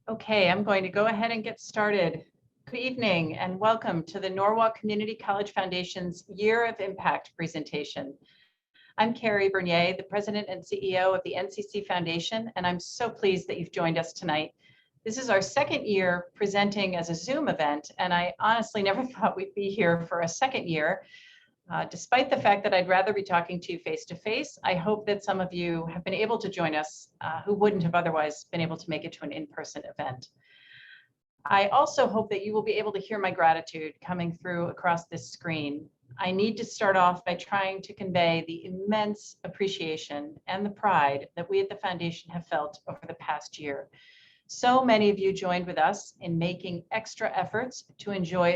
Okay, I'm going to go ahead and get started. Good evening and welcome to the Norwalk Community College Foundation's Year of Impact presentation. I'm Carrie Bernier, the President and CEO of the NCC Foundation, and I'm so pleased that you've joined us tonight. This is our second year presenting as a Zoom event, and I honestly never thought we'd be here for a second year. Despite the fact that I'd rather be talking to you face to face, I hope that some of you have been able to join us who wouldn't have otherwise been able to make it to an in-person event. I also hope that you will be able to hear my gratitude coming through across this screen. I need to start off by trying to convey the immense appreciation and the pride that we at the Foundation have felt over the past year. So many of you joined with us in making extra efforts to ensure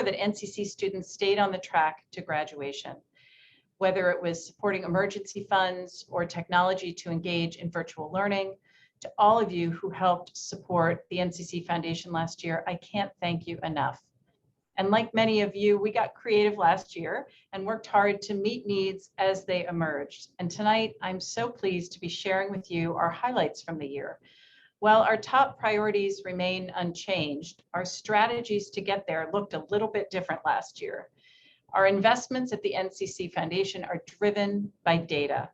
that NCC students stayed on the track to graduation. Whether it was supporting emergency funds or technology to engage in virtual learning, to all of you who helped support the NCC Foundation last year, I can't thank you enough. And like many of you, we got creative last year and worked hard to meet needs as they emerged. And tonight, I'm so pleased to be sharing with you our highlights from the year. While our top priorities remain unchanged, our strategies to get there looked a little bit different last year. Our investments at the NCC Foundation are driven by data,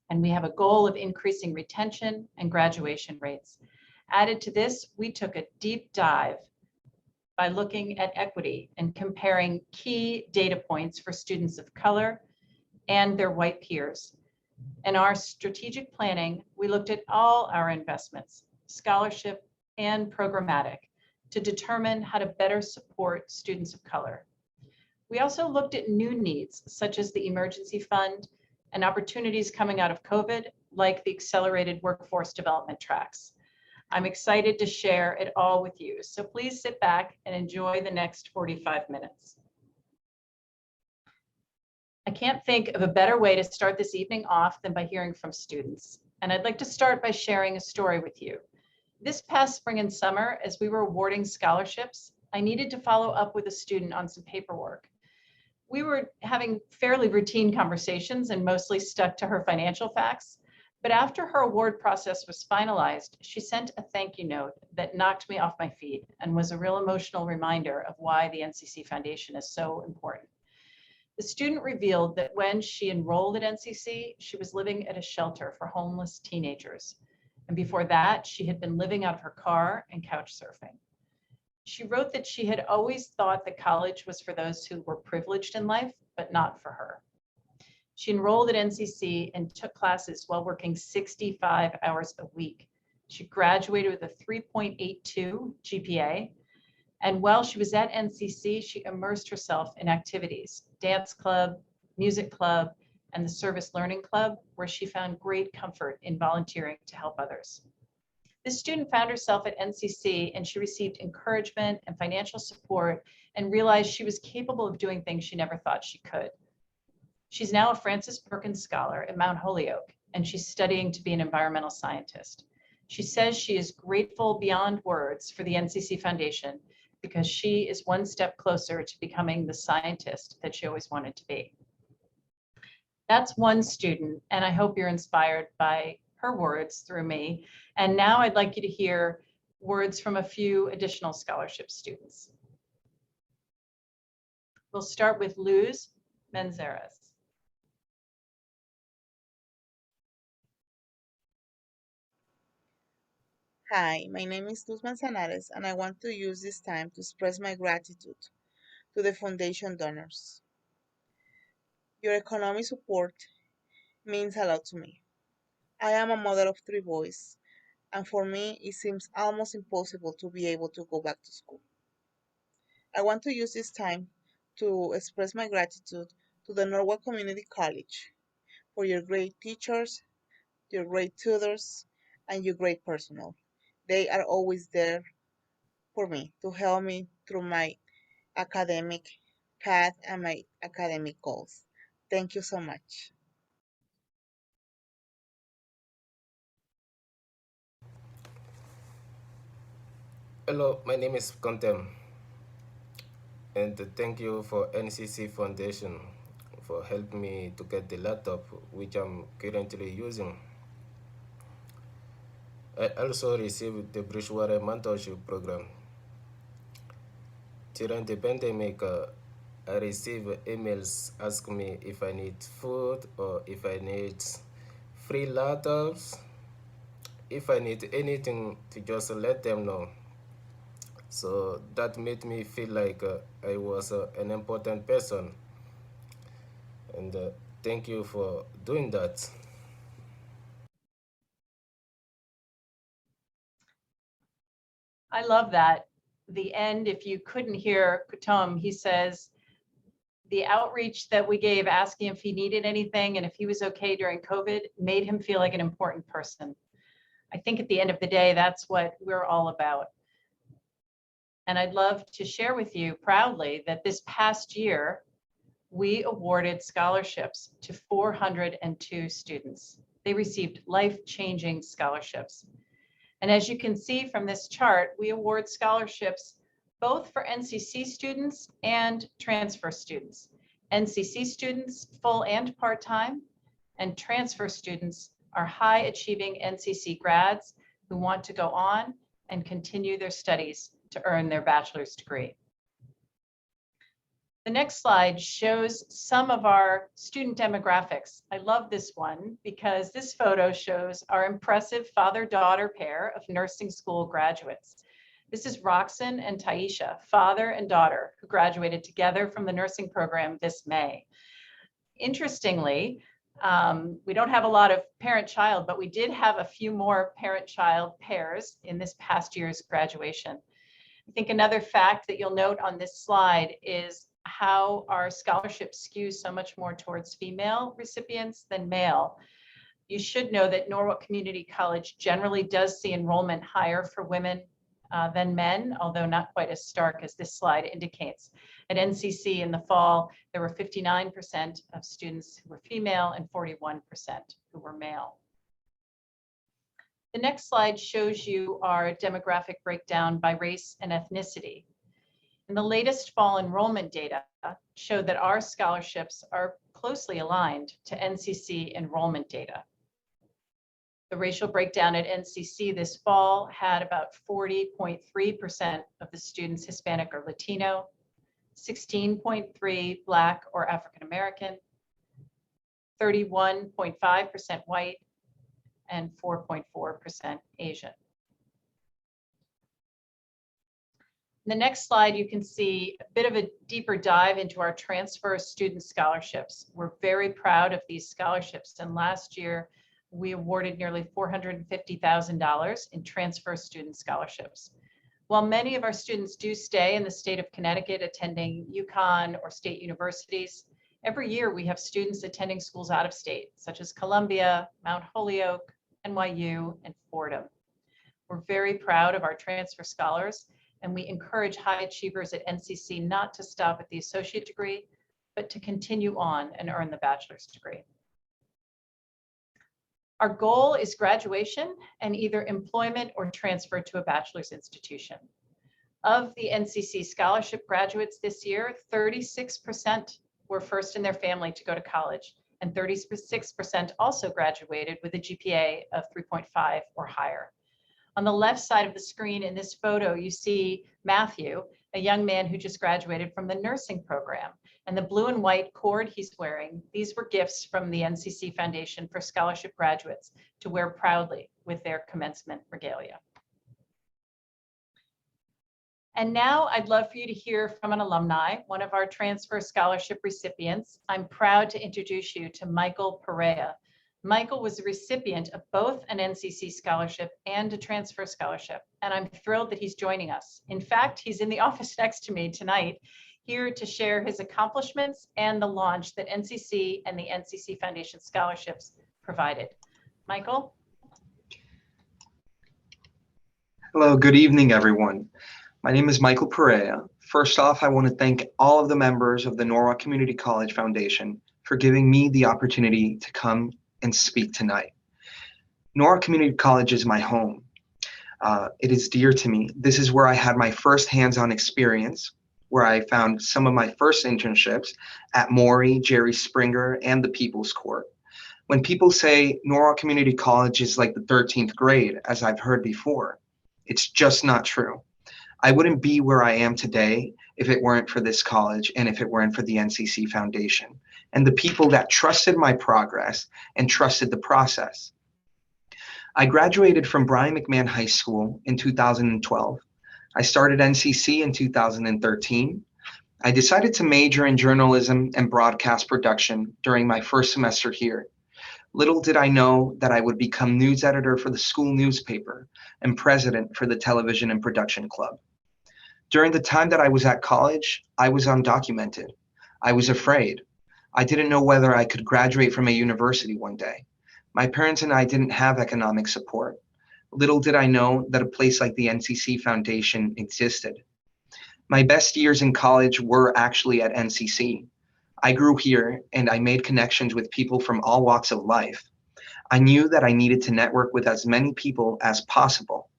and we have a goal of increasing retention and graduation rates. Added to this, we took a deep dive by looking at equity and comparing key data points for students of color and their white peers. In our strategic planning, we looked at all our investments, scholarship and programmatic, to determine how to better support students of color. We also looked at new needs, such as the emergency fund and opportunities coming out of COVID, like the accelerated workforce development tracks. I'm excited to share it all with you, so please sit back and enjoy the next 45 minutes. I can't think of a better way to start this evening off than by hearing from students. And I'd like to start by sharing a story with you. This past spring and summer, as we were awarding scholarships, I needed to follow up with a student on some paperwork. We were having fairly routine conversations and mostly stuck to her financial facts. But after her award process was finalized, she sent a thank you note that knocked me off my feet and was a real emotional reminder of why the NCC Foundation is so important. The student revealed that when she enrolled at NCC, she was living at a shelter for homeless teenagers. And before that, she had been living out of her car and couch surfing. She wrote that she had always thought that college was for those who were privileged in life, but not for her. She enrolled at NCC and took classes while working 65 hours a week. She graduated with a 3.82 GPA. And while she was at NCC, she immersed herself in activities, dance club, music club, and the service learning club, where she found great comfort in volunteering to help others. This student found herself at NCC and she received encouragement and financial support and realized she was capable of doing things she never thought she could. She's now a Francis Perkins Scholar at Mount Holyoke, and she's studying to be an environmental scientist. She says she is grateful beyond words for the NCC Foundation because she is one step closer to becoming the scientist that she always wanted to be. That's one student, and I hope you're inspired by her words through me. And now I'd like you to hear words from a few additional scholarship students. We'll start with Luz Menzeres. Hi, my name is Luz Manzanares, and I want to use this time to express my gratitude to the Foundation donors. Your economic support means a lot to me. I am a mother of 3 boys, and for me, it seems almost impossible to be able to go back to school. I want to use this time to express my gratitude to the Norwalk Community College for your great teachers, your great tutors, and your great personnel. They are always there for me to help me through my academic path and my academic goals. Thank you so much. Hello, my name is Contem, and thank you for NCC Foundation for helping me to get the laptop which I'm currently using. I also received the Bridgewater Mentorship Program. During the pandemic, I receive emails asking me if I need food or if I need free laptops, if I need anything to just let them know. So that made me feel like I was an important person. And thank you for doing that. I love that. The end, if you couldn't hear Kutom, he says, the outreach that we gave asking if he needed anything and if he was okay during COVID made him feel like an important person. I think at the end of the day, that's what we're all about. And I'd love to share with you proudly that this past year, we awarded scholarships to 402 students. They received life-changing scholarships. And as you can see from this chart, we award scholarships both for NCC students and transfer students. NCC students, full and part-time, and transfer students are high-achieving NCC grads who want to go on and continue their studies to earn their bachelor's degree. The next slide shows some of our student demographics. I love this one because this photo shows our impressive father-daughter pair of nursing school graduates. This is Roxanne and Taisha, father and daughter, who graduated together from the nursing program this May. Interestingly, we don't have a lot of parent-child, but we did have a few more parent-child pairs in this past year's graduation. I think another fact that you'll note on this slide is how our scholarships skew so much more towards female recipients than male. You should know that Norwalk Community College generally does see enrollment higher for women than men, although not quite as stark as this slide indicates. At NCC in the fall, there were 59% of students who were female and 41% who were male. The next slide shows you our demographic breakdown by race and ethnicity. And the latest fall enrollment data showed that our scholarships are closely aligned to NCC enrollment data. The racial breakdown at NCC this fall had about 40.3% of the students Hispanic or Latino, 16.3% Black or African American, 31.5% white, and 4.4% Asian. In the next slide, you can see a bit of a deeper dive into our transfer student scholarships. We're very proud of these scholarships, and last year we awarded nearly $450,000 in transfer student scholarships. While many of our students do stay in the state of Connecticut attending UConn or state universities, every year we have students attending schools out of state, such as Columbia, Mount Holyoke, NYU, and Fordham. We're very proud of our transfer scholars, and we encourage high achievers at NCC not to stop at the associate degree, but to continue on and earn the bachelor's degree. Our goal is graduation and either employment or transfer to a bachelor's institution. Of the NCC scholarship graduates this year, 36% were first in their family to go to college, and 36% also graduated with a GPA of 3.5 or higher. On the left side of the screen in this photo, you see Matthew, a young man who just graduated from the nursing program. And the blue and white cord he's wearing, these were gifts from the NCC Foundation for scholarship graduates to wear proudly with their commencement regalia. And now I'd love for you to hear from an alumni, one of our transfer scholarship recipients. I'm proud to introduce you to Michael Perea. Michael was the recipient of both an NCC scholarship and a transfer scholarship, and I'm thrilled that he's joining us. In fact, he's in the office next to me tonight, here to share his accomplishments and the launch that NCC and the NCC Foundation scholarships provided. Michael? Hello, good evening, everyone. My name is Michael Perea. First off, I want to thank all of the members of the Norwalk Community College Foundation for giving me the opportunity to come and speak tonight. Norwalk Community College is my home. It is dear to me. This is where I had my first hands-on experience, where I found some of my first internships at Maury, Jerry Springer, and the People's Court. When people say Norwalk Community College is like the 13th grade, as I've heard before, it's just not true. I wouldn't be where I am today if it weren't for this college and if it weren't for the NCC Foundation and the people that trusted my progress and trusted the process. I graduated from Brian McMahon High School in 2012. I started NCC in 2013. I decided to major in journalism and broadcast production during my first semester here. Little did I know that I would become news editor for the school newspaper and president for the television and production club. During the time that I was at college, I was undocumented. I was afraid. I didn't know whether I could graduate from a university one day. My parents and I didn't have economic support. Little did I know that a place like the NCC Foundation existed. My best years in college were actually at NCC. I grew here and I made connections with people from all walks of life. I knew that I needed to network with as many people as possible.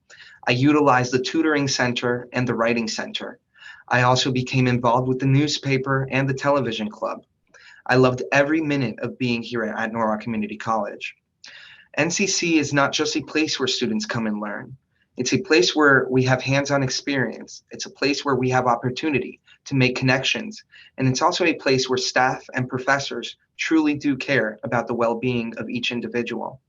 I utilized the tutoring center and the writing center. I also became involved with the newspaper and the television club. I loved every minute of being here at Norwalk Community College. NCC is not just a place where students come and learn. It's a place where we have hands-on experience. It's a place where we have opportunity to make connections. And it's also a place where staff and professors truly do care about the well-being of each individual.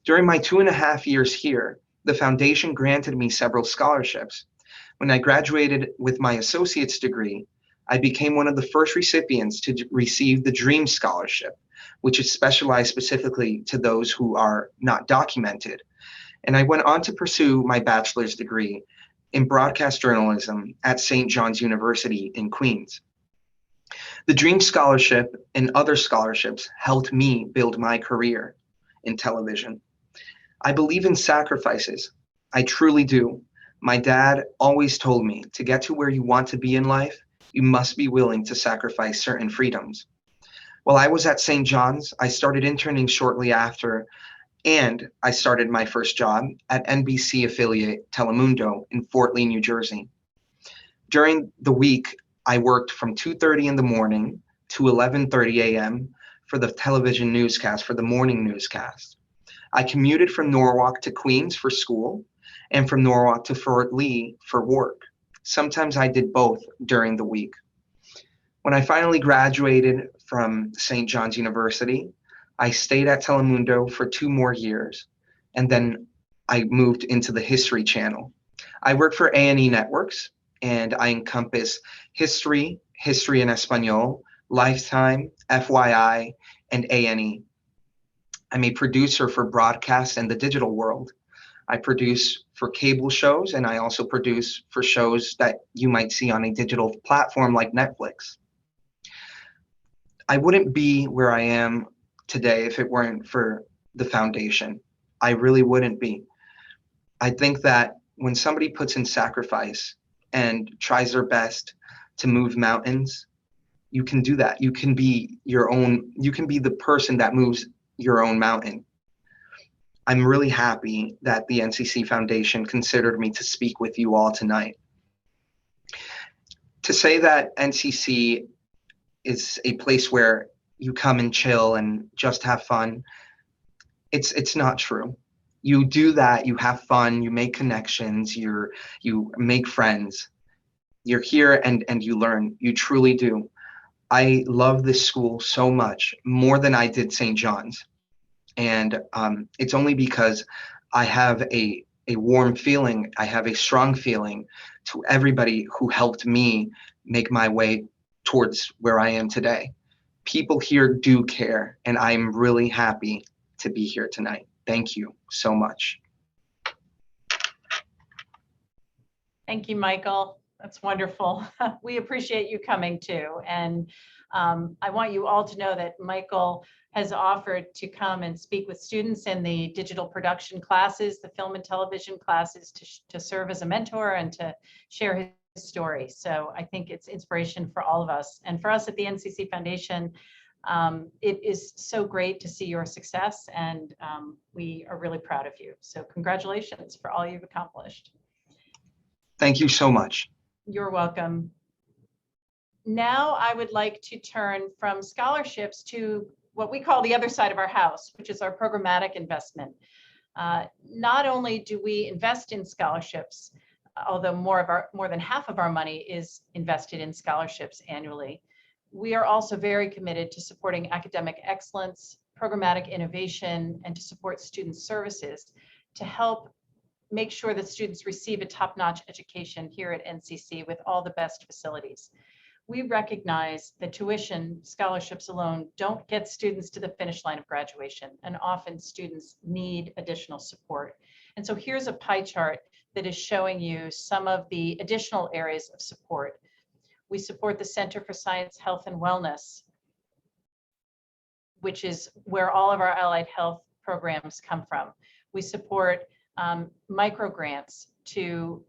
During my 2.5 years here, the foundation granted me several scholarships. When I graduated with my associate's degree, I became one of the first recipients to receive the Dream Scholarship, which is specialized specifically to those who are not documented. And I went on to pursue my bachelor's degree in broadcast journalism at St. John's University in Queens. The Dream Scholarship and other scholarships helped me build my career in television. I believe in sacrifices. I truly do. My dad always told me to get to where you want to be in life, you must be willing to sacrifice certain freedoms. While I was at St. John's, I started interning shortly after, and I started my first job at NBC affiliate Telemundo in Fort Lee, New Jersey. During the week, I worked from 2:30 in the morning to 11:30 a.m. for the television newscast, for the morning newscast. I commuted from Norwalk to Queens for school and from Norwalk to Fort Lee for work. Sometimes I did both during the week. When I finally graduated from St. John's University, I stayed at Telemundo for 2 more years, and then I moved into the History Channel. I work for A&E Networks, and I encompass History, History en Español, Lifetime, FYI, and A&E. I'm a producer for broadcast and the digital world. I produce for cable shows, and I also produce for shows that you might see on a digital platform like Netflix. I wouldn't be where I am today if it weren't for the foundation. I really wouldn't be. I think that when somebody puts in sacrifice and tries their best to move mountains, you can do that. You can be the person that moves your own mountain. I'm really happy that the NCC Foundation considered me to speak with you all tonight. To say that NCC is a place where you come and chill and just have fun, it's not true. You do that, you have fun, you make connections, you make friends. You're here and you learn. You truly do. I love this school so much, more than I did St. John's. And it's only because I have a warm feeling, I have a strong feeling to everybody who helped me make my way towards where I am today. People here do care, and I'm really happy to be here tonight. Thank you so much. Thank you, Michael. That's wonderful. We appreciate you coming too. And I want you all to know that Michael has offered to come and speak with students in the digital production classes, the film and television classes, to serve as a mentor and to share his story. So I think it's inspiration for all of us. And for us at the NCC Foundation, it is so great to see your success, and we are really proud of you. So congratulations for all you've accomplished. Thank you so much. You're welcome. Now I would like to turn from scholarships to what we call the other side of our house, which is our programmatic investment. Not only do we invest in scholarships, although more than half of our money is invested in scholarships annually, we are also very committed to supporting academic excellence, programmatic innovation, and to support student services to help make sure that students receive a top-notch education here at NCC with all the best facilities. We recognize that tuition scholarships alone don't get students to the finish line of graduation, and often students need additional support. And so here's a pie chart that is showing you some of the additional areas of support. We support the Center for Science, Health, and Wellness, which is where all of our allied health programs come from. We support micro grants to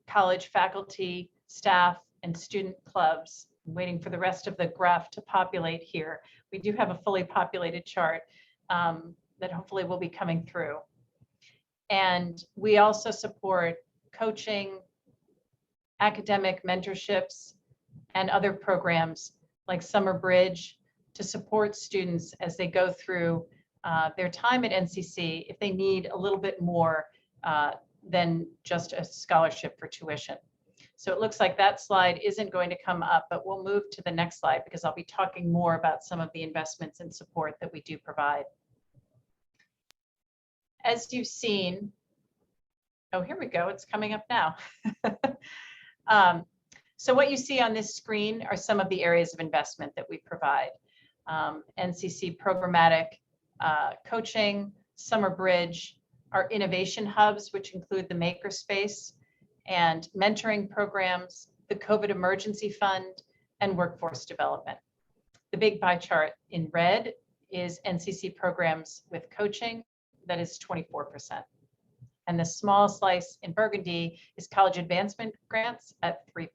college faculty, staff, and student clubs. I'm waiting for the rest of the graph to populate here. We do have a fully populated chart that hopefully will be coming through. And we also support coaching, academic mentorships, and other programs like Summer Bridge to support students as they go through their time at NCC if they need a little bit more than just a scholarship for tuition. So it looks like that slide isn't going to come up, but we'll move to the next slide because I'll be talking more about some of the investments and support that we do provide. As you've seen, oh, here we go, it's coming up now. So what you see on this screen are some of the areas of investment that we provide. NCC programmatic coaching, Summer Bridge, our innovation hubs, which include the Makerspace, and mentoring programs, the COVID Emergency Fund, and workforce development. The big pie chart in red is NCC programs with coaching, that is 24%. And the small slice in burgundy is college advancement grants at 3%.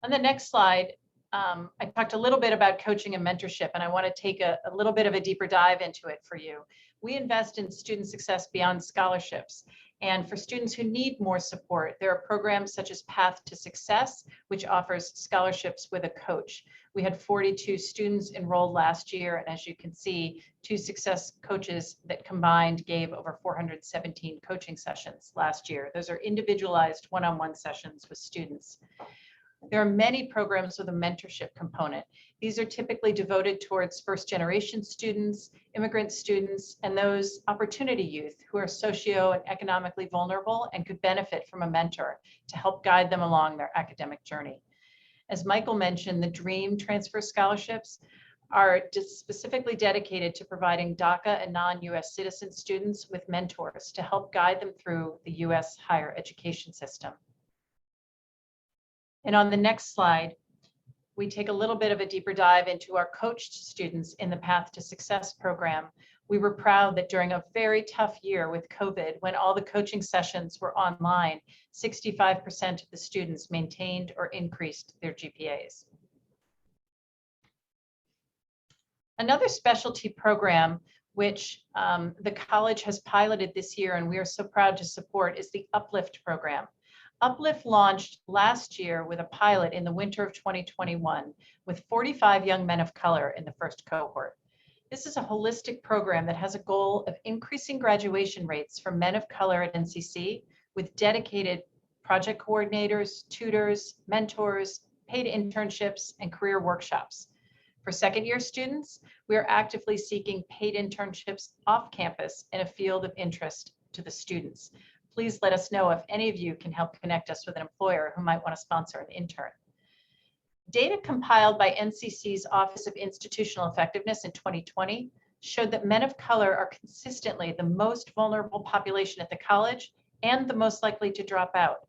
On the next slide, I talked a little bit about coaching and mentorship, and I want to take a little bit of a deeper dive into it for you. We invest in student success beyond scholarships. And for students who need more support, there are programs such as Path to Success, which offers scholarships with a coach. We had 42 students enrolled last year, and as you can see, 2 success coaches that combined gave over 417 coaching sessions last year. Those are individualized one-on-one sessions with students. There are many programs with a mentorship component. These are typically devoted towards first-generation students, immigrant students, and those opportunity youth who are socio and economically vulnerable and could benefit from a mentor to help guide them along their academic journey. As Michael mentioned, the DREAM transfer scholarships are specifically dedicated to providing DACA and non-US citizen students with mentors to help guide them through the US higher education system. And on the next slide, we take a little bit of a deeper dive into our coached students in the Path to Success program. We were proud that during a very tough year with COVID, when all the coaching sessions were online, 65% of the students maintained or increased their GPAs. Another specialty program which the college has piloted this year and we are so proud to support is the Uplift program. Uplift launched last year with a pilot in the winter of 2021 with 45 young men of color in the first cohort. This is a holistic program that has a goal of increasing graduation rates for men of color at NCC with dedicated project coordinators, tutors, mentors, paid internships, and career workshops. For second-year students, we are actively seeking paid internships off campus in a field of interest to the students. Please let us know if any of you can help connect us with an employer who might want to sponsor an intern. Data compiled by NCC's Office of Institutional Effectiveness in 2020 showed that men of color are consistently the most vulnerable population at the college and the most likely to drop out.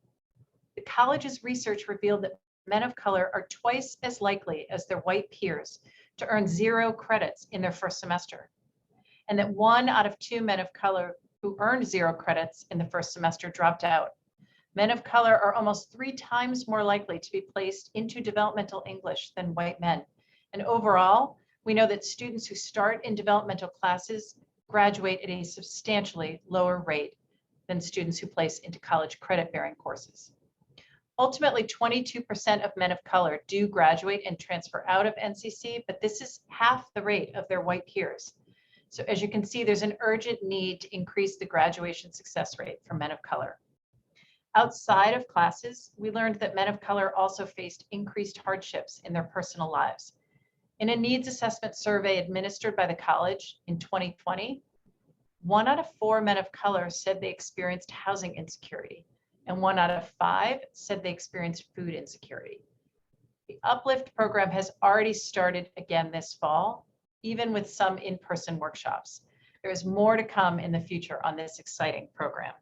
The college's research revealed that men of color are twice as likely as their white peers to earn 0 credits in their first semester, and that 1 out of 2 men of color who earned 0 credits in the first semester dropped out. Men of color are almost 3 times more likely to be placed into developmental English than white men. And overall, we know that students who start in developmental classes graduate at a substantially lower rate than students who place into college credit-bearing courses. Ultimately, 22% of men of color do graduate and transfer out of NCC, but this is half the rate of their white peers. So as you can see, there's an urgent need to increase the graduation success rate for men of color. Outside of classes, we learned that men of color also faced increased hardships in their personal lives. In a needs assessment survey administered by the college in 2020, 1 out of 4 men of color said they experienced housing insecurity, and 1 out of 5 said they experienced food insecurity. The Uplift program has already started again this fall, even with some in-person workshops. There is more to come in the future on this exciting program.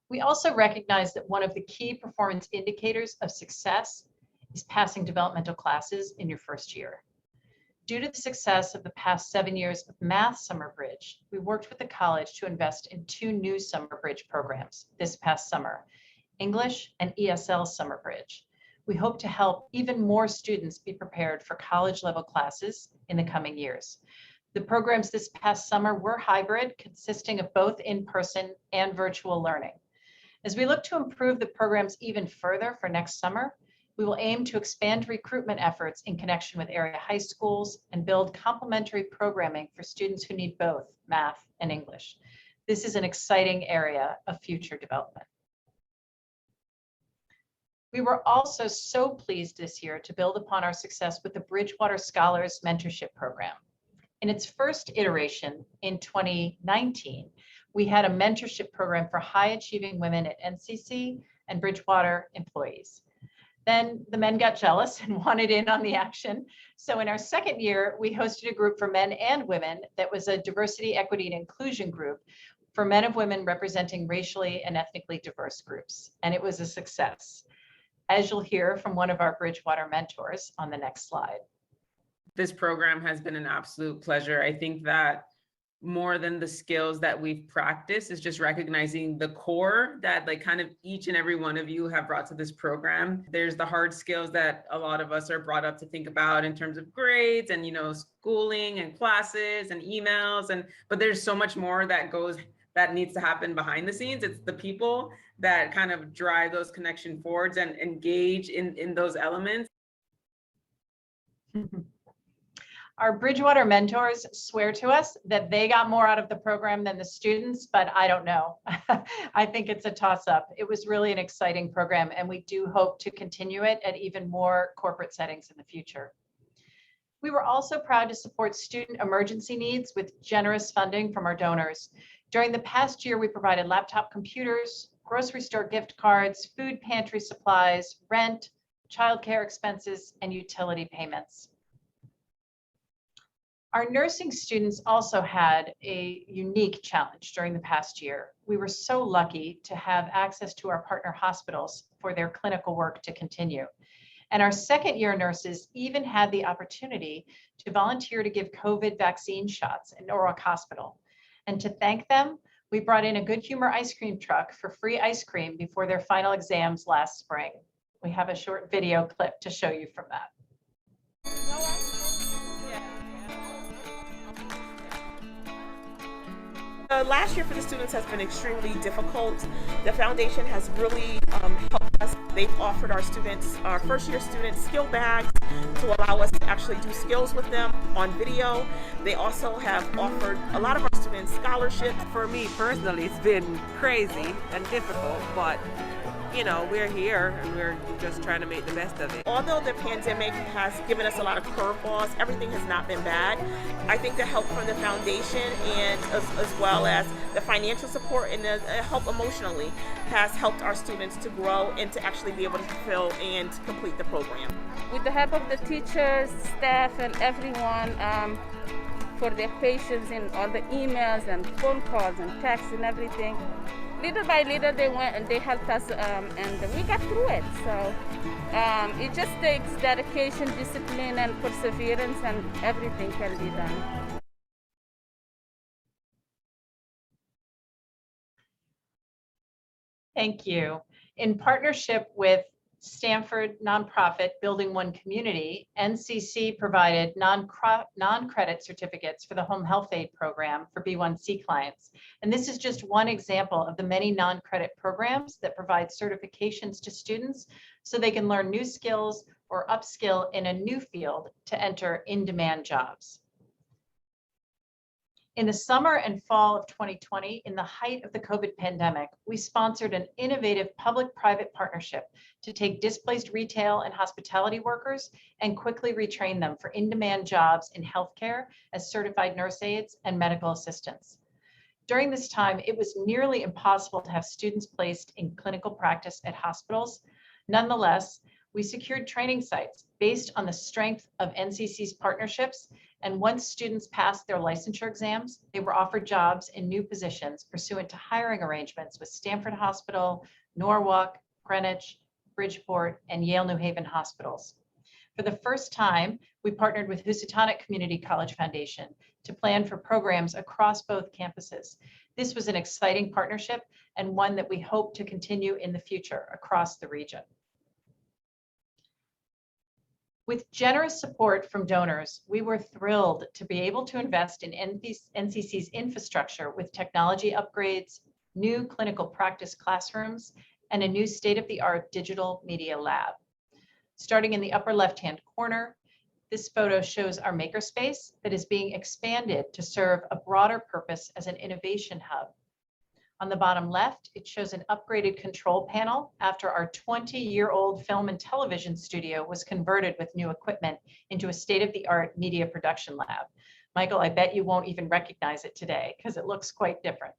We also recognize that one of the key performance indicators of success is passing developmental classes in your first year. Due to the success of the past 7 years of Math Summer Bridge, we worked with the college to invest in 2 new Summer Bridge programs this past summer, English and ESL Summer Bridge. We hope to help even more students be prepared for college-level classes in the coming years. The programs this past summer were hybrid, consisting of both in-person and virtual learning. As we look to improve the programs even further for next summer, we will aim to expand recruitment efforts in connection with area high schools and build complementary programming for students who need both math and English. This is an exciting area of future development. We were also so pleased this year to build upon our success with the Bridgewater Scholars Mentorship Program. In its first iteration in 2019, we had a mentorship program for high-achieving women at NCC and Bridgewater employees. Then the men got jealous and wanted in on the action. So in our second year, we hosted a group for men and women that was a diversity, equity, and inclusion group for men and women representing racially and ethnically diverse groups. And it was a success, as you'll hear from one of our Bridgewater mentors on the next slide. This program has been an absolute pleasure. I think that more than the skills that we've practiced is just recognizing the core that like kind of each and every one of you have brought to this program. There's the hard skills that a lot of us are brought up to think about in terms of grades and, you know, schooling and classes and emails, but there's so much more that needs to happen behind the scenes. It's the people that kind of drive those connection forwards and engage in those elements. Our Bridgewater mentors swear to us that they got more out of the program than the students, but I don't know. I think it's a toss-up. It was really an exciting program, and we do hope to continue it at even more corporate settings in the future. We were also proud to support student emergency needs with generous funding from our donors. During the past year, we provided laptop computers, grocery store gift cards, food pantry supplies, rent, childcare expenses, and utility payments. Our nursing students also had a unique challenge during the past year. We were so lucky to have access to our partner hospitals for their clinical work to continue. And our second year nurses even had the opportunity to volunteer to give COVID vaccine shots at Norwalk Hospital. And to thank them, we brought in a Good Humor ice cream truck for free ice cream before their final exams last spring. We have a short video clip to show you from that. Last year for the students has been extremely difficult. The foundation has really helped us. They've offered our students, our first year students, skill bags to allow us to actually do skills with them on video. They also have offered a lot of our students scholarships. For me personally, it's been crazy and difficult, but you know, we're here and we're just trying to make the best of it. Although the pandemic has given us a lot of curveballs, everything has not been bad. I think the help from the foundation and as well as the financial support and the help emotionally has helped our students to grow and to actually be able to fulfill and complete the program. With the help of the teachers, staff, and everyone, for their patience in all the emails and phone calls and texts and everything, little by little they went and they helped us, and we got through it. So it just takes dedication, discipline, and perseverance, and everything can be done. Thank you. In partnership with Stanford nonprofit Building One Community, NCC provided non-credit certificates for the home health aid program for B1C clients. And this is just one example of the many non-credit programs that provide certifications to students so they can learn new skills or upskill in a new field to enter in-demand jobs. In the summer and fall of 2020, in the height of the COVID pandemic, we sponsored an innovative public-private partnership to take displaced retail and hospitality workers and quickly retrain them for in-demand jobs in healthcare as certified nurse aides and medical assistants. During this time, it was nearly impossible to have students placed in clinical practice at hospitals. Nonetheless, we secured training sites based on the strength of NCC's partnerships, and once students passed their licensure exams, they were offered jobs in new positions pursuant to hiring arrangements with Stanford Hospital, Norwalk, Greenwich, Bridgeport, and Yale New Haven hospitals. For the first time, we partnered with Housatonic Community College Foundation to plan for programs across both campuses. This was an exciting partnership and one that we hope to continue in the future across the region. With generous support from donors, we were thrilled to be able to invest in NCC's infrastructure with technology upgrades, new clinical practice classrooms, and a new state-of-the-art digital media lab. Starting in the upper left-hand corner, this photo shows our makerspace that is being expanded to serve a broader purpose as an innovation hub. On the bottom left, it shows an upgraded control panel after our 20-year-old film and television studio was converted with new equipment into a state-of-the-art media production lab. Michael, I bet you won't even recognize it today because it looks quite different.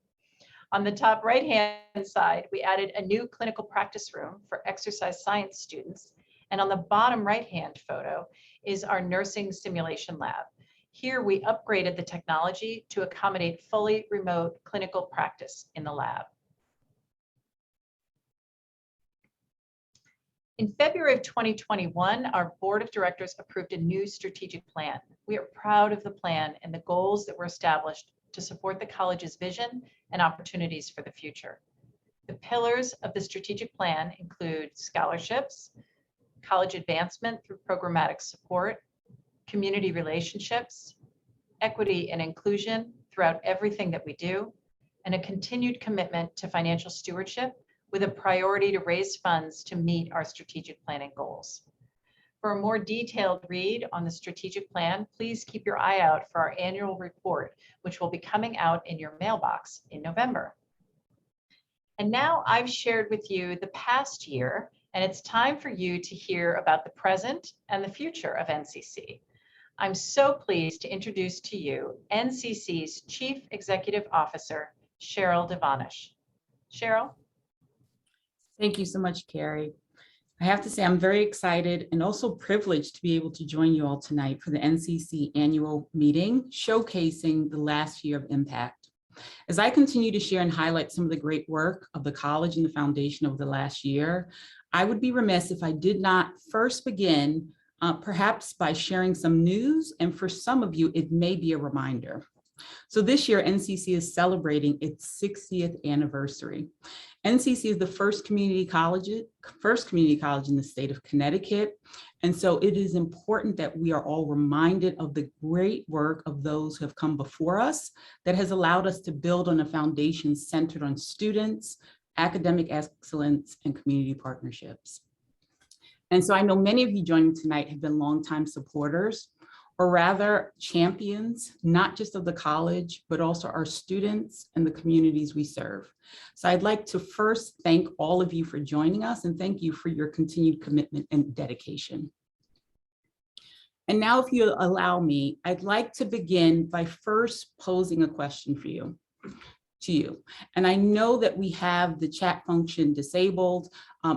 On the top right-hand side, we added a new clinical practice room for exercise science students. And on the bottom right-hand photo is our nursing simulation lab. Here we upgraded the technology to accommodate fully remote clinical practice in the lab. In February of 2021, our board of directors approved a new strategic plan. We are proud of the plan and the goals that were established to support the college's vision and opportunities for the future. The pillars of the strategic plan include scholarships, college advancement through programmatic support, community relationships, equity and inclusion throughout everything that we do, and a continued commitment to financial stewardship with a priority to raise funds to meet our strategic planning goals. For a more detailed read on the strategic plan, please keep your eye out for our annual report, which will be coming out in your mailbox in November. And now I've shared with you the past year, and it's time for you to hear about the present and the future of NCC. I'm so pleased to introduce to you NCC's Chief Executive Officer, Cheryl Devonish. Cheryl? Thank you so much, Carrie. I have to say I'm very excited and also privileged to be able to join you all tonight for the NCC annual meeting, showcasing the last year of impact. As I continue to share and highlight some of the great work of the college and the foundation over the last year, I would be remiss if I did not first begin perhaps by sharing some news, and for some of you, it may be a reminder. So this year, NCC is celebrating its 60th anniversary. NCC is the first community college in the state of Connecticut. And so it is important that we are all reminded of the great work of those who have come before us that has allowed us to build on a foundation centered on students, academic excellence, and community partnerships. And so I know many of you joining tonight have been longtime supporters, or rather champions, not just of the college, but also our students and the communities we serve. So I'd like to first thank all of you for joining us and thank you for your continued commitment and dedication. And now, if you allow me, I'd like to begin by first posing a question for you. To you. And I know that we have the chat function disabled,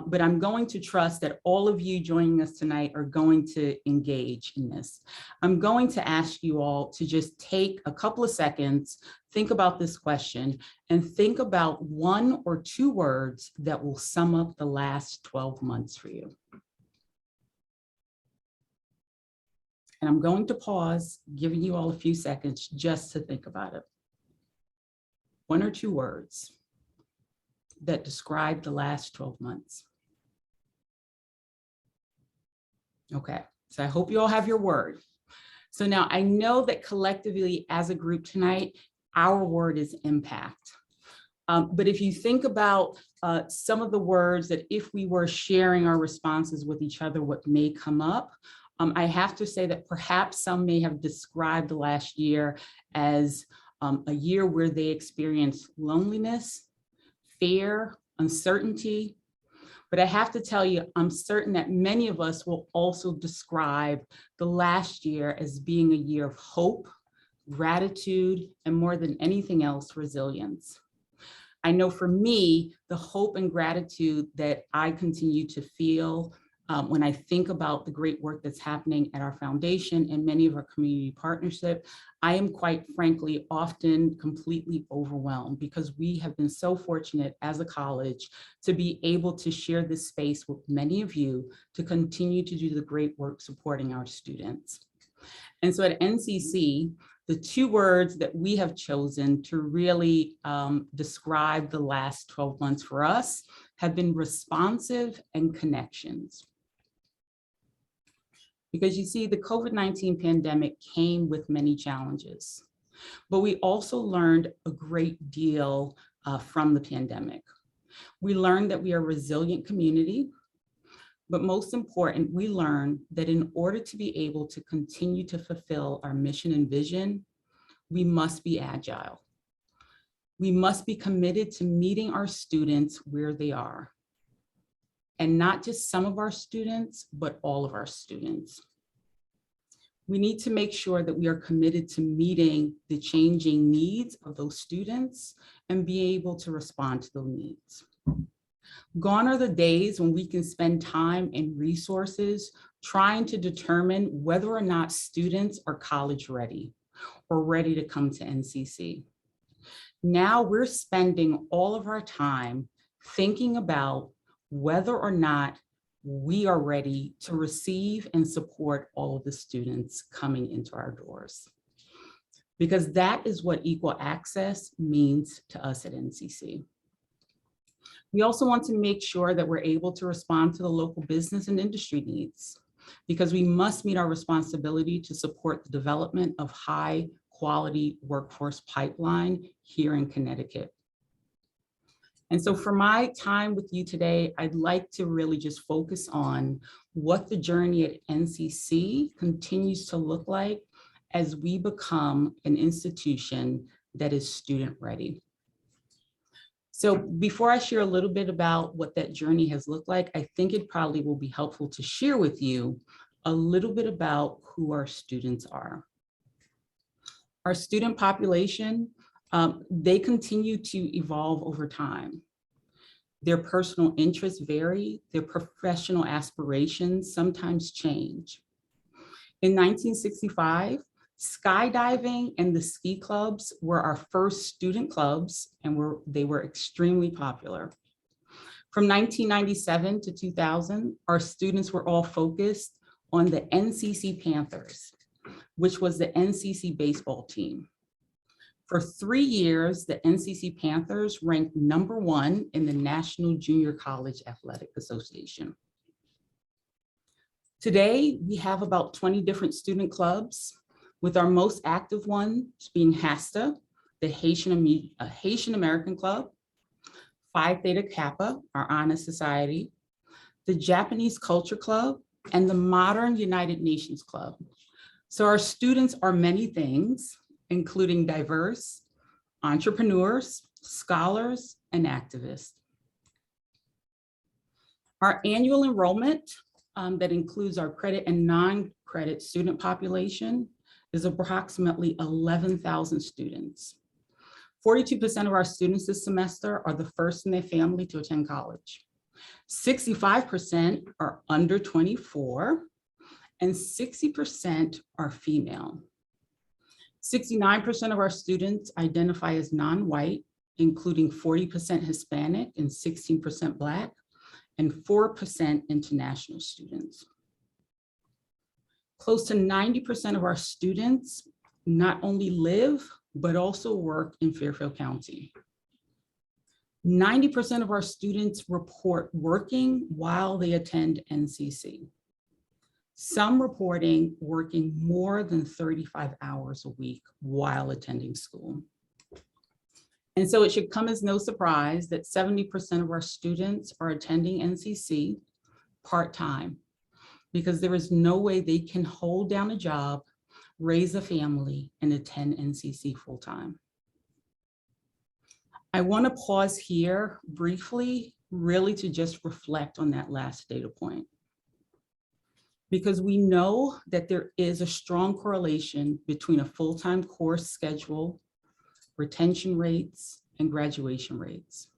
but I'm going to trust that all of you joining us tonight are going to engage in this. I'm going to ask you all to just take a couple of seconds, think about this question, and think about 1 or 2 words that will sum up the last 12 months for you. And I'm going to pause, giving you all a few seconds just to think about it. 1 or 2 words that describe the last 12 months. Okay, so I hope you all have your word. So now I know that collectively as a group tonight, our word is impact. But if you think about some of the words that if we were sharing our responses with each other, what may come up, I have to say that perhaps some may have described the last year as a year where they experienced loneliness, fear, uncertainty. But I have to tell you, I'm certain that many of us will also describe the last year as being a year of hope, gratitude, and more than anything else, resilience. I know for me, the hope and gratitude that I continue to feel when I think about the great work that's happening at our foundation and many of our community partnerships, I am quite frankly often completely overwhelmed because we have been so fortunate as a college to be able to share this space with many of you to continue to do the great work supporting our students. And so at NCC, the two words that we have chosen to really describe the last 12 months for us have been responsive and connections. Because you see, the COVID-19 pandemic came with many challenges, but we also learned a great deal from the pandemic. We learned that we are a resilient community, but most important, we learned that in order to be able to continue to fulfill our mission and vision, we must be agile. We must be committed to meeting our students where they are. And not just some of our students, but all of our students. We need to make sure that we are committed to meeting the changing needs of those students and be able to respond to those needs. Gone are the days when we can spend time and resources trying to determine whether or not students are college ready or ready to come to NCC. Now we're spending all of our time thinking about whether or not we are ready to receive and support all of the students coming into our doors. Because that is what equal access means to us at NCC. We also want to make sure that we're able to respond to the local business and industry needs, because we must meet our responsibility to support the development of high quality workforce pipeline here in Connecticut. And so for my time with you today, I'd like to really just focus on what the journey at NCC continues to look like as we become an institution that is student ready. So before I share a little bit about what that journey has looked like, I think it probably will be helpful to share with you a little bit about who our students are. Our student population, they continue to evolve over time. Their personal interests vary, their professional aspirations sometimes change. In 1965, skydiving and the ski clubs were our first student clubs, and they were extremely popular. From 1997 to 2000, our students were all focused on the NCC Panthers, which was the NCC baseball team. For 3 years, the NCC Panthers ranked #1 in the National Junior College Athletic Association. Today, we have about 20 different student clubs, with our most active ones being HASTA, the Haitian American Club, Phi Theta Kappa, our honor society, the Japanese Culture Club, and the Modern United Nations Club. So our students are many things, including diverse, entrepreneurs, scholars, and activists. Our annual enrollment that includes our credit and non-credit student population is approximately 11,000 students. 42% of our students this semester are the first in their family to attend college. 65% are under 24, and 60% are female. 69% of our students identify as non-white, including 40% Hispanic and 16% Black, and 4% international students. Close to 90% of our students not only live, but also work in Fairfield County. 90% of our students report working while they attend NCC. some reporting working more than 35 hours a week while attending school. And so it should come as no surprise that 70% of our students are attending NCC part-time, because there is no way they can hold down a job, raise a family, and attend NCC full-time. I want to pause here briefly, really to just reflect on that last data point, because we know that there is a strong correlation between a full-time course schedule, retention rates, and graduation rates.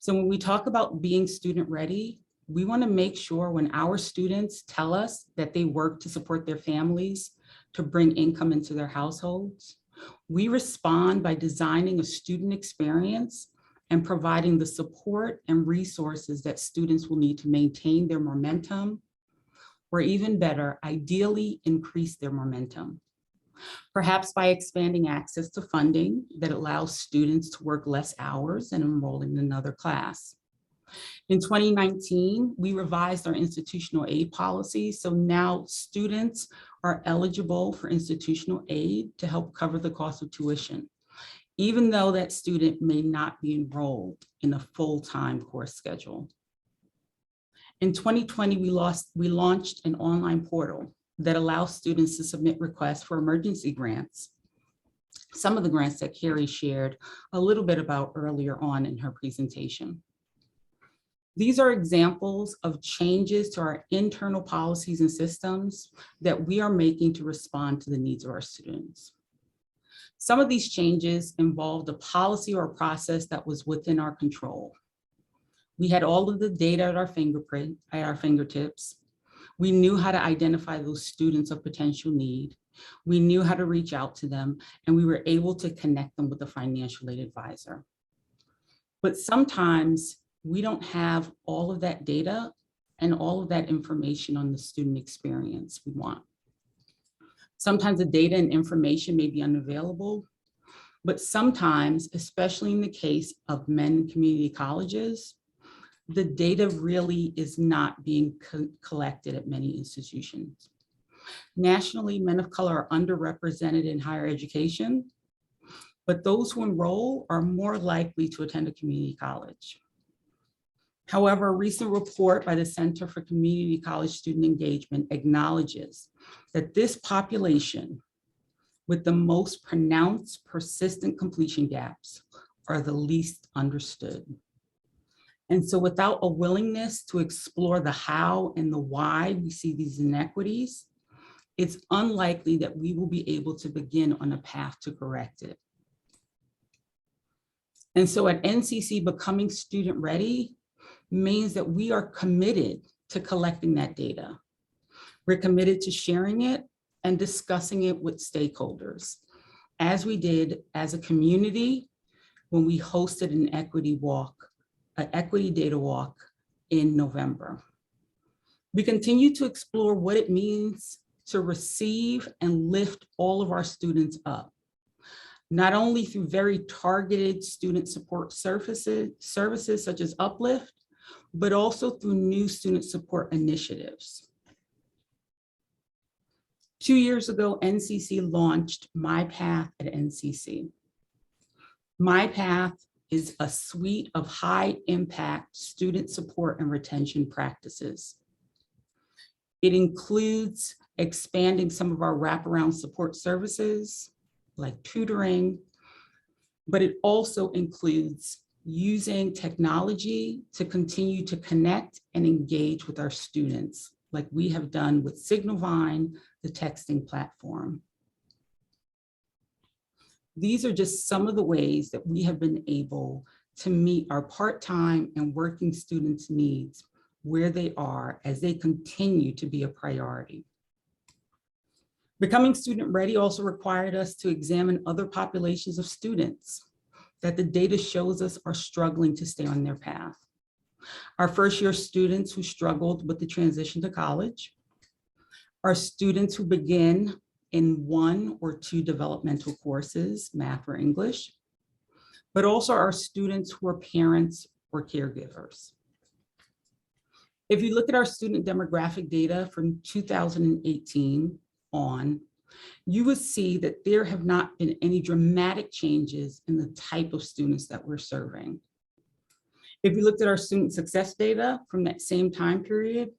So when we talk about being student ready, we want to make sure when our students tell us that they work to support their families, to bring income into their households, we respond by designing a student experience and providing the support and resources that students will need to maintain their momentum, or even better, ideally increase their momentum. Perhaps by expanding access to funding that allows students to work less hours and enroll in another class. In 2019, we revised our institutional aid policy, so now students are eligible for institutional aid to help cover the cost of tuition, even though that student may not be enrolled in a full-time course schedule. In 2020, we launched an online portal that allows students to submit requests for emergency grants. Some of the grants that Carrie shared a little bit about earlier on in her presentation. These are examples of changes to our internal policies and systems that we are making to respond to the needs of our students. Some of these changes involved a policy or a process that was within our control. We had all of the data at our fingertips. We knew how to identify those students of potential need. We knew how to reach out to them, and we were able to connect them with a financial aid advisor. But sometimes we don't have all of that data and all of that information on the student experience we want. Sometimes the data and information may be unavailable, but sometimes, especially in the case of men in community colleges, the data really is not being collected at many institutions. Nationally, men of color are underrepresented in higher education, but those who enroll are more likely to attend a community college. However, a recent report by the Center for Community College Student Engagement acknowledges that this population with the most pronounced persistent completion gaps are the least understood. And so without a willingness to explore the how and the why we see these inequities, it's unlikely that we will be able to begin on a path to correct it. And so at NCC, becoming student ready means that we are committed to collecting that data. We're committed to sharing it and discussing it with stakeholders, as we did as a community when we hosted an equity data walk in November. We continue to explore what it means to receive and lift all of our students up, not only through very targeted student support services such as Uplift, but also through new student support initiatives. 2 years ago, NCC launched My Path at NCC. My Path is a suite of high impact student support and retention practices. It includes expanding some of our wraparound support services like tutoring, but it also includes using technology to continue to connect and engage with our students, like we have done with Signalvine, the texting platform. These are just some of the ways that we have been able to meet our part-time and working students' needs where they are as they continue to be a priority. Becoming student ready also required us to examine other populations of students that the data shows us are struggling to stay on their path. Our first year students who struggled with the transition to college, our students who begin in 1 or 2 developmental courses, math or English, but also our students who are parents or caregivers. If you look at our student demographic data from 2018 on, you would see that there have not been any dramatic changes in the type of students that we're serving. If you looked at our student success data from that same time period,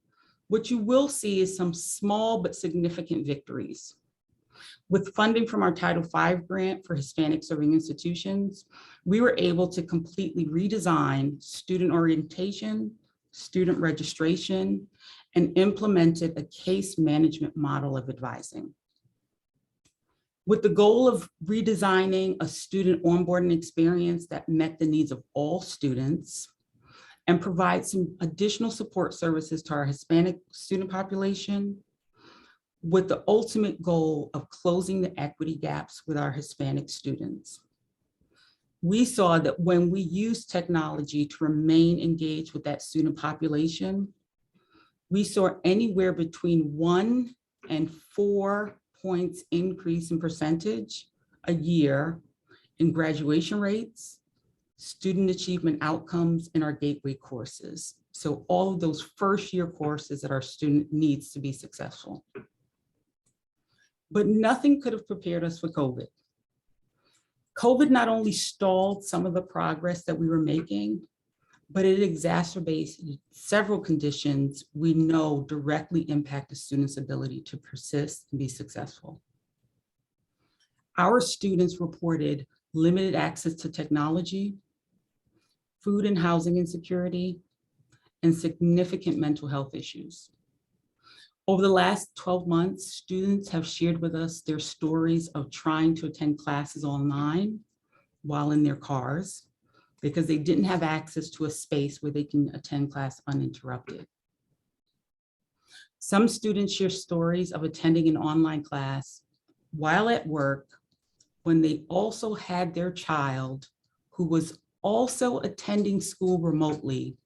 what you will see is some small but significant victories. With funding from our Title V grant for Hispanic serving institutions, we were able to completely redesign student orientation, student registration, and implemented a case management model of advising. With the goal of redesigning a student onboarding experience that met the needs of all students and provide some additional support services to our Hispanic student population, with the ultimate goal of closing the equity gaps with our Hispanic students. We saw that when we use technology to remain engaged with that student population, we saw anywhere between 1 and 4 points increase in percentage a year in graduation rates, student achievement outcomes, in our gateway courses. So all of those first year courses that our student needs to be successful. But nothing could have prepared us for COVID. COVID not only stalled some of the progress that we were making, but it exacerbated several conditions we know directly impact a student's ability to persist and be successful. Our students reported limited access to technology, food and housing insecurity, and significant mental health issues. Over the last 12 months, students have shared with us their stories of trying to attend classes online while in their cars because they didn't have access to a space where they can attend class uninterrupted. Some students share stories of attending an online class while at work when they also had their child who was also attending school remotely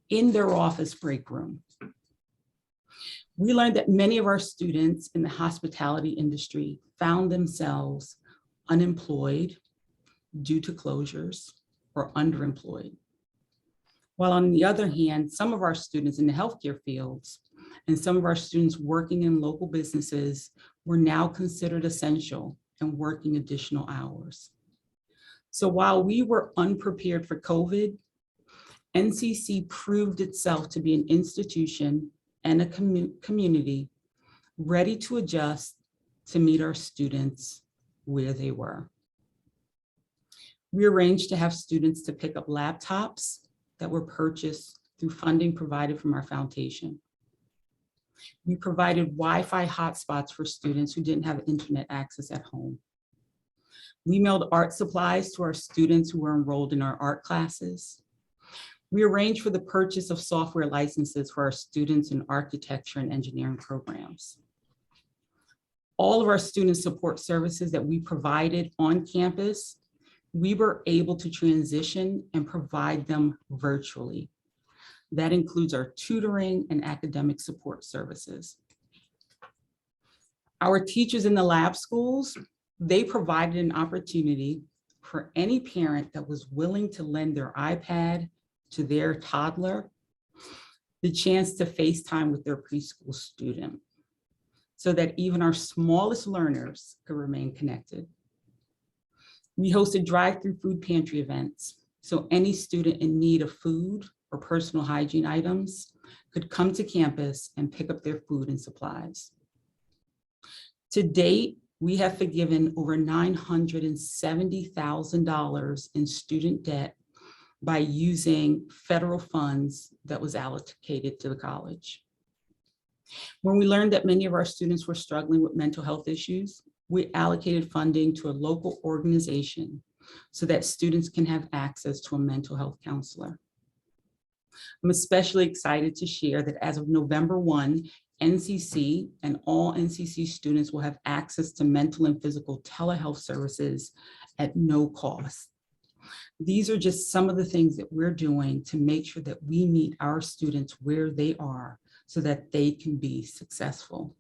in their office break room. We learned that many of our students in the hospitality industry found themselves unemployed due to closures or underemployed. While on the other hand, some of our students in the healthcare fields and some of our students working in local businesses were now considered essential and working additional hours. So while we were unprepared for COVID, NCC proved itself to be an institution and a community ready to adjust to meet our students where they were. We arranged to have students to pick up laptops that were purchased through funding provided from our foundation. We provided Wi-Fi hotspots for students who didn't have internet access at home. We mailed art supplies to our students who were enrolled in our art classes. We arranged for the purchase of software licenses for our students in architecture and engineering programs. All of our student support services that we provided on campus, we were able to transition and provide them virtually. That includes our tutoring and academic support services. Our teachers in the lab schools, they provided an opportunity for any parent that was willing to lend their iPad to their toddler the chance to FaceTime with their preschool student so that even our smallest learners could remain connected. We hosted drive-through food pantry events so any student in need of food or personal hygiene items could come to campus and pick up their food and supplies. To date, we have forgiven over $970,000 in student debt by using federal funds that was allocated to the college. When we learned that many of our students were struggling with mental health issues, we allocated funding to a local organization so that students can have access to a mental health counselor. I'm especially excited to share that as of November 1, NCC and all NCC students will have access to mental and physical telehealth services at no cost. These are just some of the things that we're doing to make sure that we meet our students where they are so that they can be successful.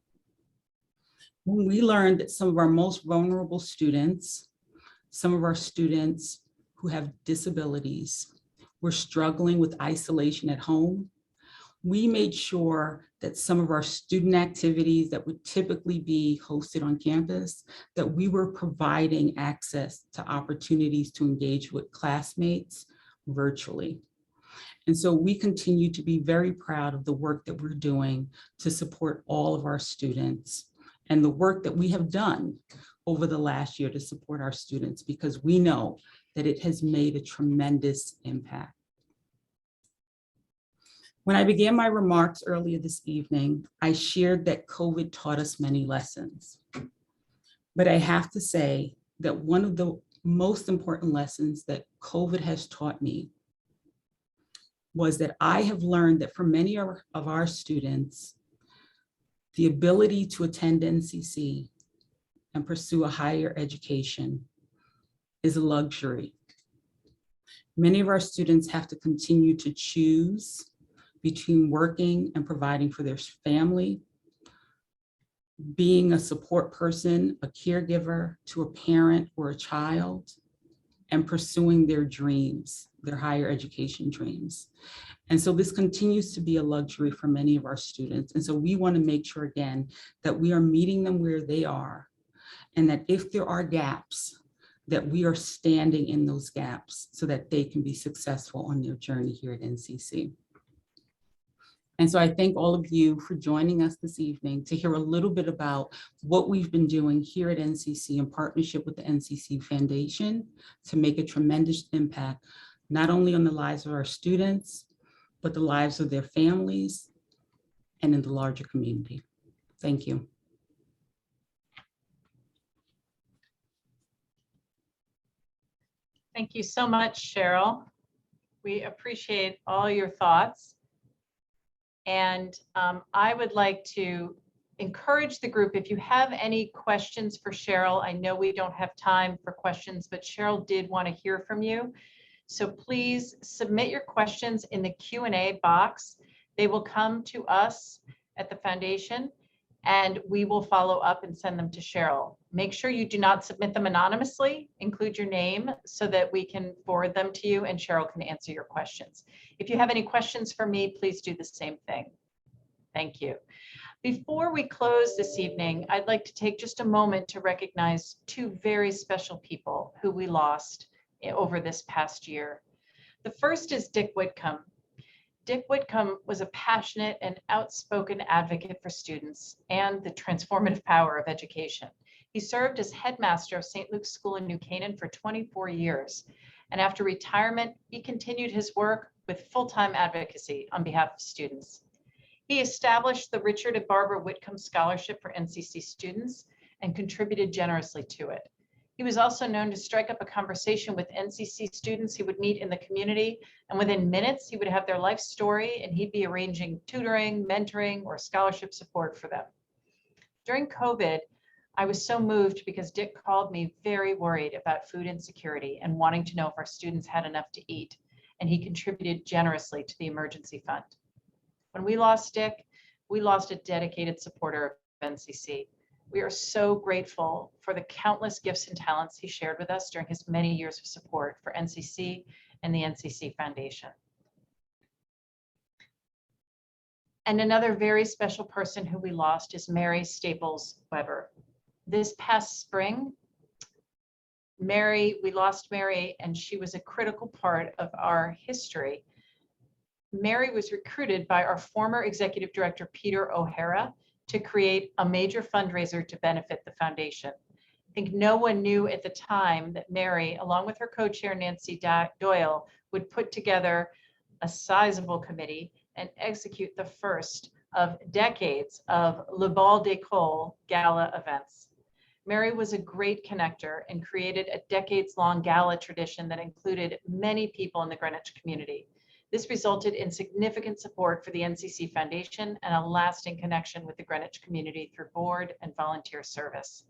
When we learned that some of our most vulnerable students, some of our students who have disabilities, were struggling with isolation at home, we made sure that some of our student activities that would typically be hosted on campus, that we were providing access to opportunities to engage with classmates virtually. And so we continue to be very proud of the work that we're doing to support all of our students and the work that we have done over the last year to support our students, because we know that it has made a tremendous impact. When I began my remarks earlier this evening, I shared that COVID taught us many lessons. But I have to say that one of the most important lessons that COVID has taught me was that I have learned that for many of our students, the ability to attend NCC and pursue a higher education is a luxury. Many of our students have to continue to choose between working and providing for their family, being a support person, a caregiver to a parent or a child, and pursuing their dreams, their higher education dreams. And so this continues to be a luxury for many of our students. And so we want to make sure, again, that we are meeting them where they are, and that if there are gaps, that we are standing in those gaps so that they can be successful on their journey here at NCC. And so I thank all of you for joining us this evening to hear a little bit about what we've been doing here at NCC in partnership with the NCC Foundation to make a tremendous impact, not only on the lives of our students, but the lives of their families and in the larger community. Thank you. Thank you so much, Cheryl. We appreciate all your thoughts. And I would like to encourage the group, if you have any questions for Cheryl, I know we don't have time for questions, but Cheryl did want to hear from you. So please submit your questions in the Q&A box. They will come to us at the foundation, and we will follow up and send them to Cheryl. Make sure you do not submit them anonymously. Include your name so that we can forward them to you and Cheryl can answer your questions. If you have any questions for me, please do the same thing. Thank you. Before we close this evening, I'd like to take just a moment to recognize two very special people who we lost over this past year. The first is Dick Whitcomb. Dick Whitcomb was a passionate and outspoken advocate for students and the transformative power of education. He served as headmaster of St. Luke's School in New Canaan for 24 years. And after retirement, he continued his work with full-time advocacy on behalf of students. He established the Richard and Barbara Whitcomb Scholarship for NCC students and contributed generously to it. He was also known to strike up a conversation with NCC students he would meet in the community, and within minutes, he would have their life story and he'd be arranging tutoring, mentoring, or scholarship support for them. During COVID, I was so moved because Dick called me very worried about food insecurity and wanting to know if our students had enough to eat, and he contributed generously to the emergency fund. When we lost Dick, we lost a dedicated supporter of NCC. We are so grateful for the countless gifts and talents he shared with us during his many years of support for NCC and the NCC Foundation. And another very special person who we lost is Mary Staples Weber. This past spring, we lost Mary, and she was a critical part of our history. Mary was recruited by our former executive director, Peter O'Hara, to create a major fundraiser to benefit the foundation. I think no one knew at the time that Mary, along with her co-chair Nancy Doyle, would put together a sizable committee and execute the first of decades of Le Bal d'École gala events. Mary was a great connector and created a decades-long gala tradition that included many people in the Greenwich community. This resulted in significant support for the NCC Foundation and a lasting connection with the Greenwich community through board and volunteer service.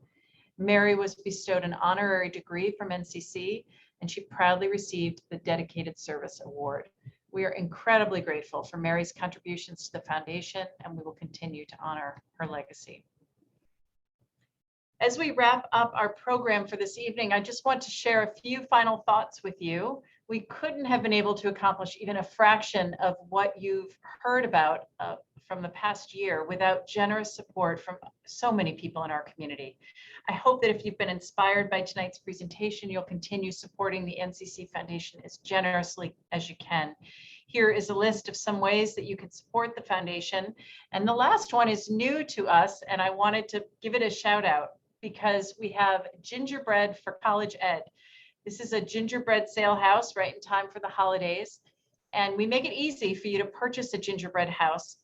Mary was bestowed an honorary degree from NCC, and she proudly received the Dedicated Service Award. We are incredibly grateful for Mary's contributions to the foundation, and we will continue to honor her legacy. As we wrap up our program for this evening, I just want to share a few final thoughts with you. We couldn't have been able to accomplish even a fraction of what you've heard about from the past year without generous support from so many people in our community. I hope that if you've been inspired by tonight's presentation, you'll continue supporting the NCC Foundation as generously as you can. Here is a list of some ways that you can support the foundation. And the last one is new to us, and I wanted to give it a shout out because we have Gingerbread for College Ed. This is a gingerbread sale house right in time for the holidays. And we make it easy for you to purchase a gingerbread house.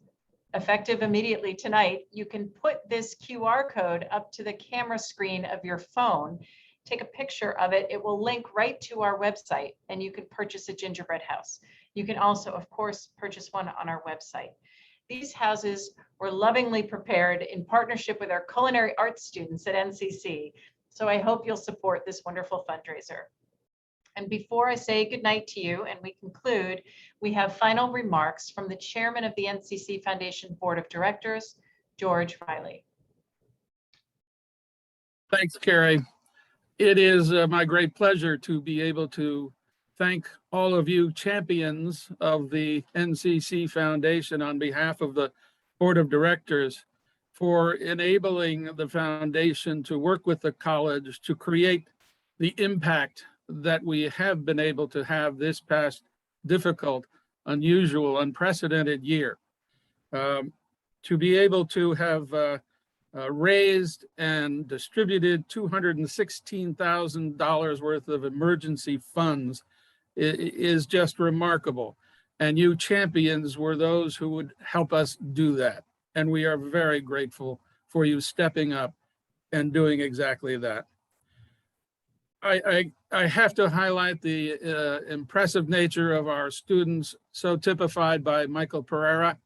Effective immediately tonight, you can put this QR code up to the camera screen of your phone, take a picture of it. It will link right to our website and you can purchase a gingerbread house. You can also, of course, purchase one on our website. These houses were lovingly prepared in partnership with our culinary arts students at NCC. So I hope you'll support this wonderful fundraiser. And before I say goodnight to you and we conclude, we have final remarks from the chairman of the NCC Foundation Board of Directors, George Riley. Thanks, Carrie. It is my great pleasure to be able to thank all of you champions of the NCC Foundation on behalf of the Board of Directors for enabling the foundation to work with the college to create the impact that we have been able to have this past difficult, unusual, unprecedented year. To be able to have raised and distributed $216,000 worth of emergency funds is just remarkable. And you champions were those who would help us do that. And we are very grateful for you stepping up and doing exactly that. I have to highlight the impressive nature of our students, so typified by Michael Pereira,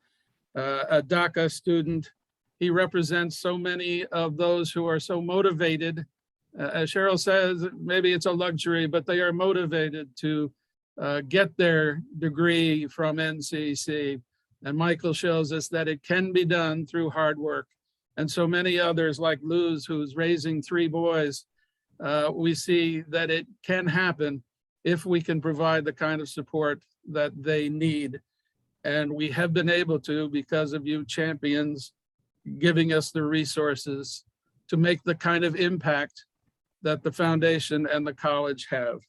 a DACA student. He represents so many of those who are so motivated. As Cheryl says, maybe it's a luxury, but they are motivated to get their degree from NCC. And Michael shows us that it can be done through hard work. And so many others like Luz, who's raising 3 boys, we see that it can happen if we can provide the kind of support that they need. And we have been able to because of you champions giving us the resources to make the kind of impact that the foundation and the college have.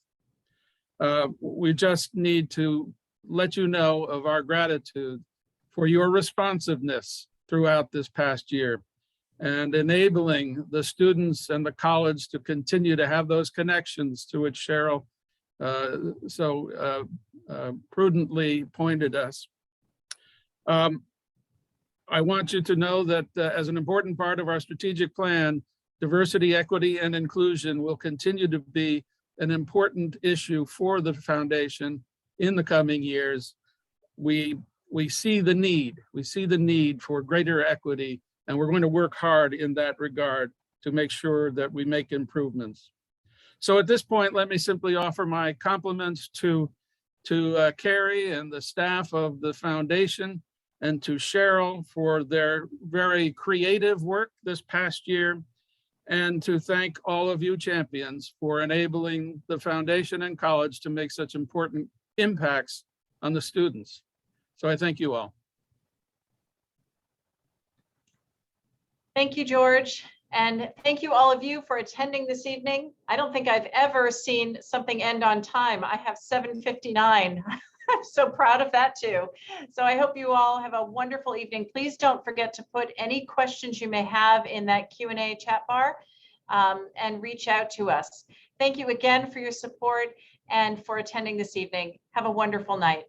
We just need to let you know of our gratitude for your responsiveness throughout this past year and enabling the students and the college to continue to have those connections to which Cheryl prudently pointed us. I want you to know that as an important part of our strategic plan, diversity, equity, and inclusion will continue to be an important issue for the foundation in the coming years. We see the need. We see the need for greater equity, and we're going to work hard in that regard to make sure that we make improvements. So at this point, let me simply offer my compliments to Carrie and the staff of the foundation, and to Cheryl for their very creative work this past year, and to thank all of you champions for enabling the foundation and college to make such important impacts on the students. So I thank you all. Thank you, George. And thank you all of you for attending this evening. I don't think I've ever seen something end on time. I have 7:59. I'm so proud of that too. So I hope you all have a wonderful evening. Please don't forget to put any questions you may have in that Q&A chat bar and reach out to us. Thank you again for your support and for attending this evening. Have a wonderful night.